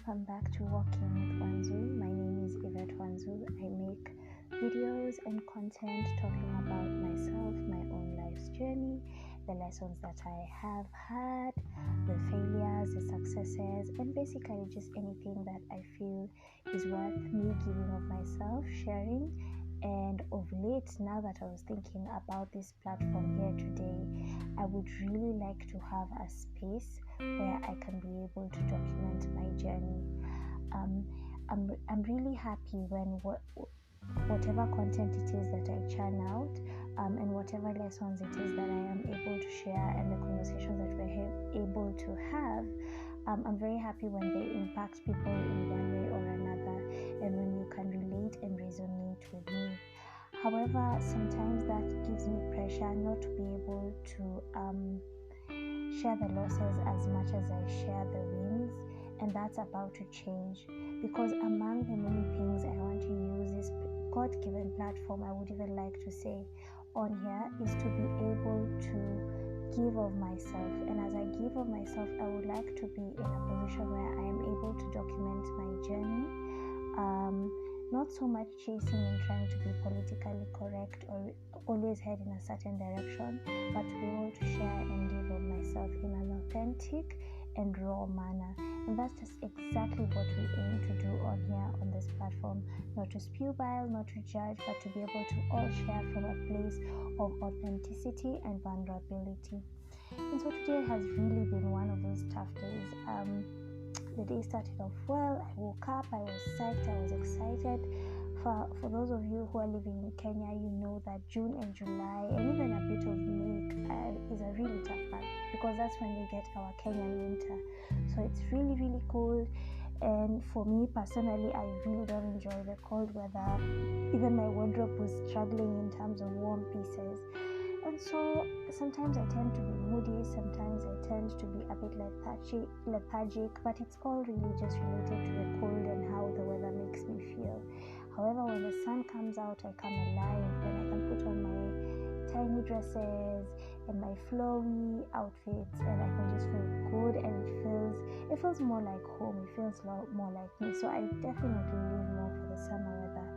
welcome back to Walking with Wanzu. My name is Yvette Wanzu. I make videos and content talking about myself, my own life's journey, the lessons that I have had, the failures, the successes, and basically just anything that I feel is worth me giving of myself, sharing. And of late, now that I was thinking about this platform here today, I would really like to have a space where I can be able to document my journey. I'm really happy when whatever content it is that I churn out, and whatever lessons it is that I am able to share, and the conversations that we're able to have, I'm very happy when they impact people in one way or another, and when you can relate and resonate with me. However, sometimes that gives me pressure not to be able to share the losses as much as I share the wins, and that's about to change, because among the many things I want to use this God-given platform, I would even like to say on here, is to be able to give of myself. And as I give of myself, I would like to be in a position where I am able to document my journey, not so much chasing and trying to be politically correct or always head in a certain direction, but to be able to share and give of myself in an authentic and raw manner. And that's just exactly what we aim to do on here on this platform. Not to spew bile, not to judge, but to be able to all share from a place of authenticity and vulnerability. And so today has really been one of those tough days. The day started off well. I woke up, I was psyched, I was excited. For those of you who are living in Kenya, you know that June and July and even a bit of May is a really tough month, because that's when we get our Kenyan winter. So it's really, really cold. And for me personally, I really don't enjoy the cold weather. Even my wardrobe was struggling in terms of warm pieces. And so sometimes I tend to be moody, sometimes I tend to be a bit lethargic, but it's all really just related to the cold and how the weather makes me feel. However, when the sun comes out, I come alive, and I can put on my tiny dresses and my flowy outfits, and I can just feel good, and it feels more like home, it feels more like me. So I definitely live more for the summer weather.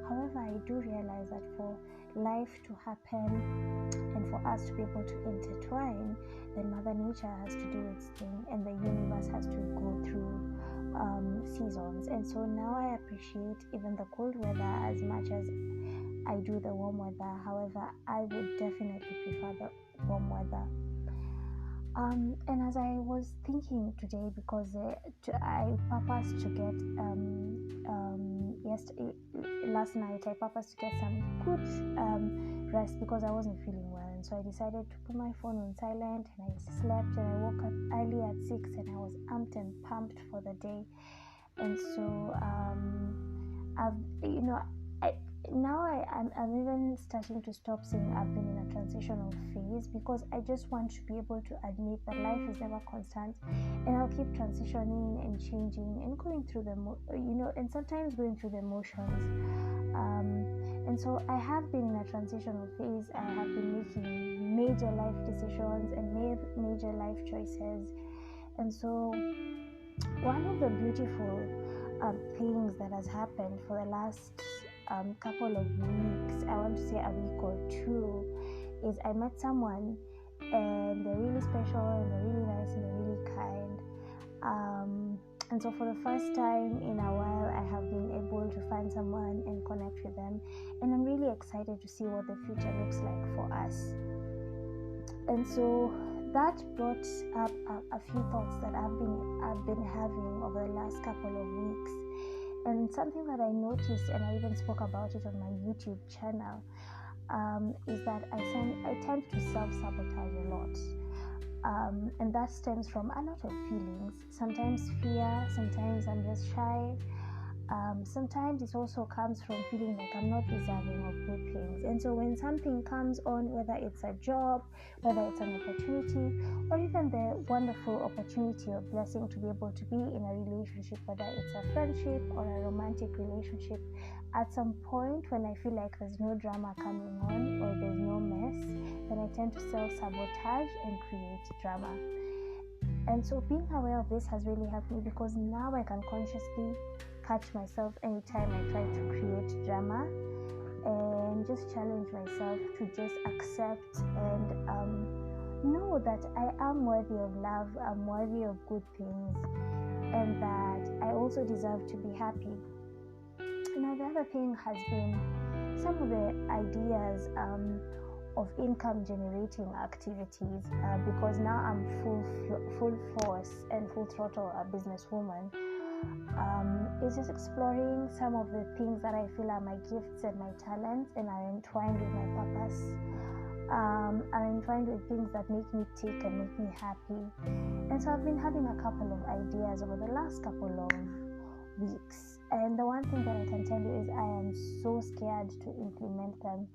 However, I do realize that for life to happen and for us to be able to intertwine, then Mother Nature has to do its thing, and the universe has to go through seasons. And so now I appreciate even the cold weather as much as I do the warm weather. However, I would definitely prefer the warm weather. And as I was thinking today, because I purposed to get last night I purposed to get some good rest because I wasn't feeling well, and so I decided to put my phone on silent, and I slept, and I woke up early at 6, and I was amped and pumped for the day. And so I'm even starting to stop saying I've been in a transitional phase, because I just want to be able to admit that life is never constant, and I'll keep transitioning and changing and going through and sometimes going through the motions. And so I have been in a transitional phase. I have been making major life decisions and major life choices. And so one of the beautiful things that has happened for the last couple of weeks, I want to say a week or two, is I met someone, and they're really special, and they're really nice, and they're really kind. And so for the first time in a while, I have been able to find someone and connect with them, and I'm really excited to see what the future looks like for us. And so that brought up a few thoughts that I've been having over the last couple of weeks. And something that I noticed, and I even spoke about it on my YouTube channel, is that I tend to self-sabotage a lot. And that stems from a lot of feelings. Sometimes fear, sometimes I'm just shy. Sometimes it also comes from feeling like I'm not deserving of good things. And so when something comes on, whether it's a job, whether it's an opportunity, or even the wonderful opportunity or blessing to be able to be in a relationship, whether it's a friendship or a romantic relationship, at some point when I feel like there's no drama coming on or there's no mess, then I tend to self-sabotage and create drama. And so being aware of this has really helped me, because now I can consciously catch myself anytime I try to create drama, and just challenge myself to just accept and know that I am worthy of love, I'm worthy of good things, and that I also deserve to be happy. Now, the other thing has been some of the ideas of income generating activities, because now I'm full force and full throttle a businesswoman. Is just exploring some of the things that I feel are my gifts and my talents, and are entwined with my purpose, are entwined with things that make me tick and make me happy. And so I've been having a couple of ideas over the last couple of weeks, and the one thing that I can tell you is I am so scared to implement them.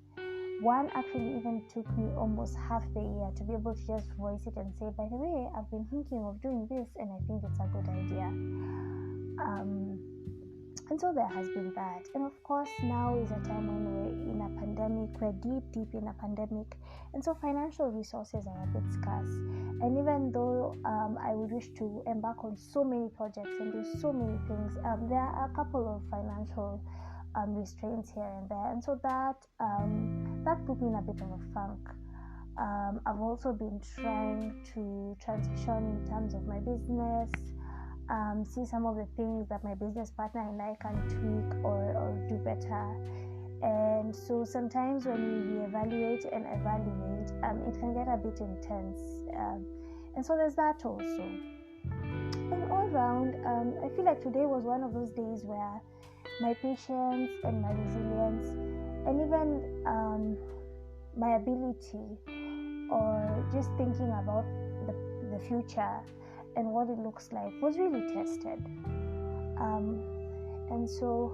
One actually even took me almost half the year to be able to just voice it and say, by the way, I've been thinking of doing this and I think it's a good idea. And so there has been that. And of course, now is a time when we're in a pandemic, we're deep in a pandemic. And so financial resources are a bit scarce. And even though I would wish to embark on so many projects and do so many things, there are a couple of financial restraints here and there. And so that put me in a bit of a funk. I've also been trying to transition in terms of my business, see some of the things that my business partner and I can tweak or do better. And so sometimes when we reevaluate and evaluate, it can get a bit intense. And so there's that also. And all around, I feel like today was one of those days where my patience and my resilience, and even my ability, or just thinking about the future and what it looks like, was really tested. And so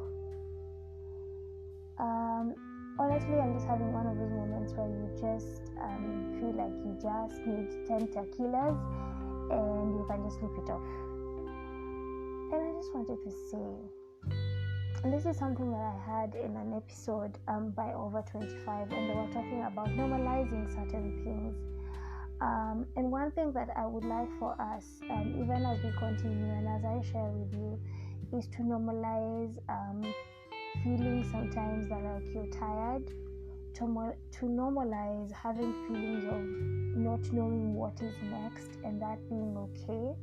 honestly, I'm just having one of those moments where you just feel like you just need 10 tequilas and you can just sleep it off. And I just wanted to say, and this is something that I had in an episode by Over 25, and they were talking about normalizing certain things. And one thing that I would like for us, even as we continue and as I share with you, is to normalize feeling sometimes that like you're tired, to normalize having feelings of not knowing what is next, and that being okay.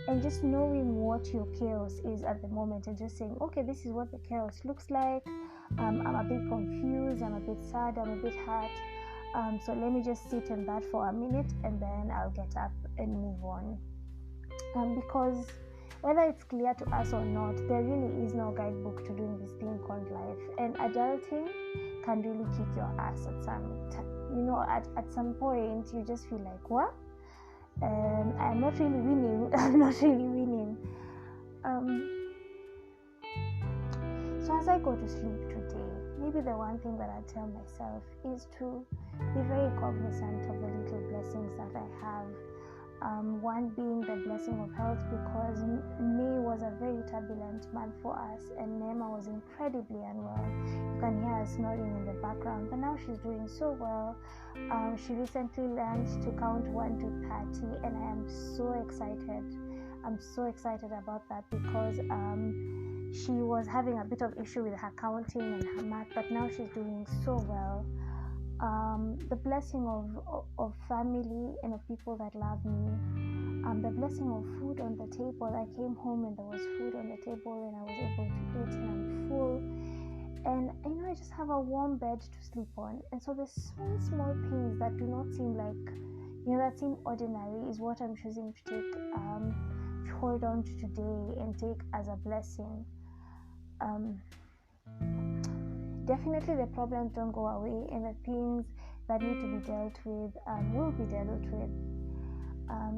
And just knowing what your chaos is at the moment, and just saying, okay, this is what the chaos looks like. I'm a bit confused, I'm a bit sad, I'm a bit hurt. So let me just sit in that for a minute, and then I'll get up and move on. Because whether it's clear to us or not, there really is no guidebook to doing this thing called life. And adulting can really kick your ass at at some point you just feel like, what? I'm not really winning. I'm not really winning. So as I go to sleep today, maybe the one thing that I tell myself is to be very cognizant of the little blessings that I have. One being the blessing of health, because May was a very turbulent month for us, and Nema was incredibly unwell. You can hear her snoring in the background, but now she's doing so well. She recently learned to count 1 to 30, and I am so excited. I'm so excited about that, because she was having a bit of issue with her counting and her math, but now she's doing so well. The blessing of family and of people that love me, the blessing of food on the table. I came home and there was food on the table, and I was able to eat, and I'm full, and I just have a warm bed to sleep on. And so the small things that do not seem like, that seem ordinary, is what I'm choosing to take, to hold on to today and take as a blessing. Definitely the problems don't go away, and the things that need to be dealt with will be dealt with.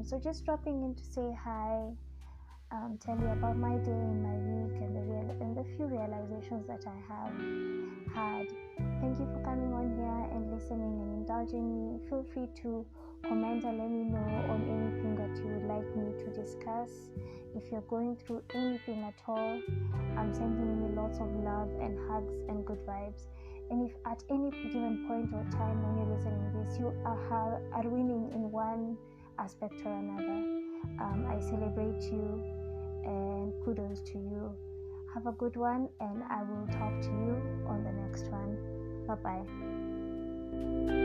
So just dropping in to say hi, tell you about my day and my week, and the few realizations that I have had. Thank you for coming on here and listening and indulging me. Feel free to comment and let me know on anything that you would like me to discuss. If you're going through anything at all, I'm sending you lots of love and hugs and good vibes. And if at any given point or time when you're listening to this, you are winning in one aspect or another. I celebrate you and kudos to you. Have a good one, and I will talk to you on the next one. Bye bye.